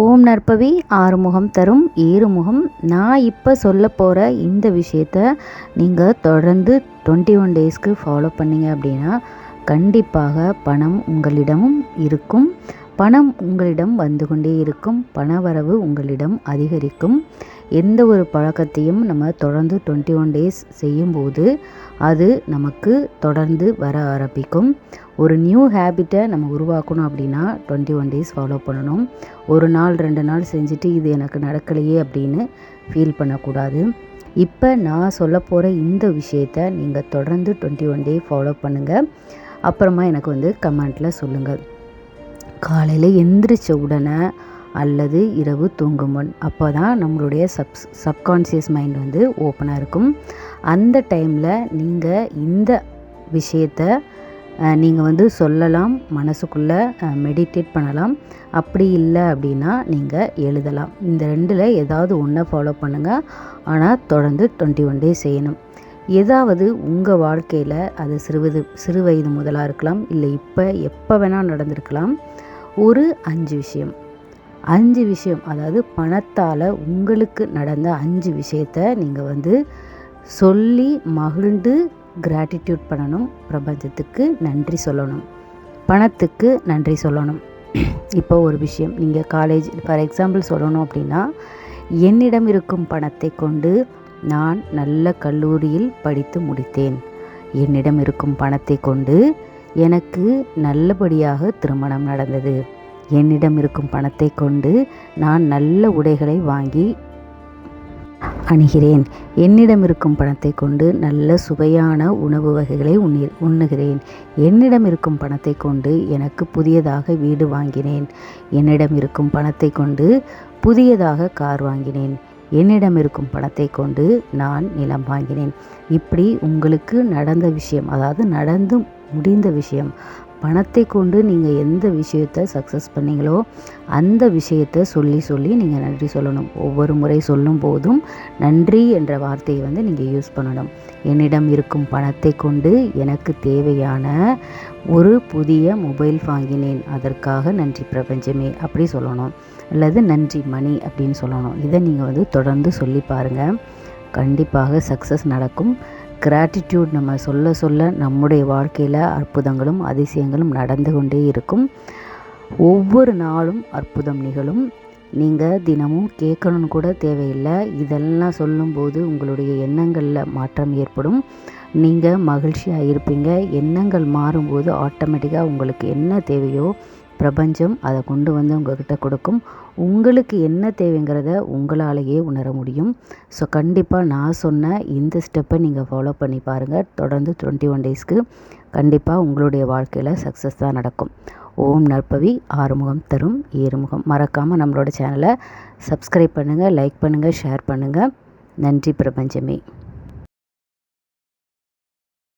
ஓம் நற்பவி ஆறுமுகம் தரும் ஏறுமுகம். நான் இப்போ சொல்ல போகிற இந்த விஷயத்த நீங்கள் தொடர்ந்து 21 டேஸ்க்கு ஃபாலோ பண்ணிங்க அப்படின்னா கண்டிப்பாக பணம் உங்களிடமும் இருக்கும். பணம் உங்களிடம் வந்து கொண்டே இருக்கும். பணவரவு உங்களிடம் அதிகரிக்கும். எந்த ஒரு பழக்கத்தையும் நம்ம தொடர்ந்து 21 டேஸ் செய்யும்போது அது நமக்கு தொடர்ந்து வர ஆரம்பிக்கும். ஒரு நியூ ஹேபிட்டை நம்ம உருவாக்கணும் அப்படின்னா 21 டேஸ் ஃபாலோ பண்ணணும். ஒரு நாள் 2 நாள் செஞ்சுட்டு இது எனக்கு நடக்கலையே அப்படின்னு ஃபீல் பண்ணக்கூடாது. இப்போ நான் சொல்ல போகிற இந்த விஷயத்தை நீங்கள் தொடர்ந்து 21 டே ஃபாலோ பண்ணுங்கள். அப்புறமா எனக்கு கமெண்ட்டில் சொல்லுங்கள். காலையில் எந்திரிச்ச உடனே அல்லது இரவு தூங்கும் முன், அப்போ தான் நம்மளுடைய சப்கான்ஷியஸ் மைண்ட் ஓப்பனாக இருக்கும். அந்த டைமில் நீங்கள் இந்த விஷயத்தை நீங்கள் சொல்லலாம், மனசுக்குள்ளே மெடிடேட் பண்ணலாம். அப்படி இல்லை அப்படின்னா நீங்கள் எழுதலாம். இந்த ரெண்டில் ஏதாவது ஒன்றை ஃபாலோ பண்ணுங்கள். ஆனால் தொடர்ந்து 21 டேஸ் செய்யணும். ஏதாவது உங்கள் வாழ்க்கையில் அது சிறு வயது முதலாக இருக்கலாம், இல்லை எப்போ வேணால் நடந்திருக்கலாம். ஒரு 5 விஷயம் அதாவது பணத்தால் உங்களுக்கு நடந்த 5 விஷயத்தை நீங்கள் சொல்லி மகிழ்ந்து கிராட்டிடியூட் பண்ணணும். பிரபஞ்சத்துக்கு நன்றி சொல்லணும், பணத்துக்கு நன்றி சொல்லணும். இப்போ ஒரு விஷயம், நீங்கள் காலேஜ் ஃபார் எக்ஸாம்பிள் சொல்லணும் அப்படின்னா, என்னிடம் இருக்கும் பணத்தை கொண்டு நான் நல்ல கல்லூரியில் படித்து முடித்தேன். என்னிடம் இருக்கும் பணத்தை கொண்டு எனக்கு நல்லபடியாக திருமணம் நடந்தது. என்னிடம் இருக்கும் பணத்தை கொண்டு நான் நல்ல உடைகளை வாங்கி அணிகிறேன். என்னிடம் இருக்கும் பணத்தை கொண்டு நல்ல சுவையான உணவு வகைகளை உண்ணுகிறேன். என்னிடம் இருக்கும் பணத்தை கொண்டு எனக்கு புதியதாக வீடு வாங்கினேன். என்னிடம் இருக்கும் பணத்தை கொண்டு புதியதாக கார் வாங்கினேன். என்னிடம் இருக்கும் பணத்தை கொண்டு நான் நிலம் வாங்கினேன். இப்படி உங்களுக்கு நடந்த விஷயம், அதாவது நடந்து முடிந்த விஷயம், பணத்தை கொண்டு நீங்கள் எந்த விஷயத்தை சக்ஸஸ் பண்ணீங்களோ அந்த விஷயத்தை சொல்லி நீங்கள் நன்றி சொல்லணும். ஒவ்வொரு முறை சொல்லும் போதும் நன்றி என்ற வார்த்தையை நீங்கள் யூஸ் பண்ணணும். என்னிடம் இருக்கும் பணத்தை கொண்டு எனக்கு தேவையான ஒரு புதிய மொபைல் வாங்கினேன், அதற்காக நன்றி பிரபஞ்சமே அப்படி சொல்லணும். அல்லது நன்றி மணி அப்படின்னு சொல்லணும். இதை நீங்கள் தொடர்ந்து சொல்லி பாருங்கள். கண்டிப்பாக சக்ஸஸ் நடக்கும். கிராட்டிடியூட் நம்ம சொல்ல நம்முடைய வாழ்க்கையில் அற்புதங்களும் அதிசயங்களும் நடந்து கொண்டே இருக்கும். ஒவ்வொரு நாளும் அற்புதம் நிகழும். நீங்கள் தினமும் கேட்கணும்னு கூட தேவையில்லை. இதெல்லாம் சொல்லும்போது உங்களுடைய எண்ணங்களில் மாற்றம் ஏற்படும். நீங்கள் மகிழ்ச்சியாக இருப்பீங்க. எண்ணங்கள் மாறும்போது ஆட்டோமேட்டிக்காக உங்களுக்கு என்ன தேவையோ பிரபஞ்சம் அதை கொண்டு உங்கள்கிட்ட கொடுக்கும். உங்களுக்கு என்ன தேவைங்கிறத உங்களாலேயே உணர முடியும். ஸோ கண்டிப்பாக நான் சொன்ன இந்த ஸ்டெப்பை நீங்கள் ஃபாலோ பண்ணி பாருங்கள். தொடர்ந்து 21 டேஸ்க்கு கண்டிப்பாக உங்களுடைய வாழ்க்கையில் சக்ஸஸ் தான் நடக்கும். ஓம் நற்பவி ஆறுமுகம் தரும் ஏறுமுகம். மறக்காமல் நம்மளோட சேனலை சப்ஸ்கிரைப் பண்ணுங்கள், லைக் பண்ணுங்கள், ஷேர் பண்ணுங்கள். நன்றி பிரபஞ்சமே.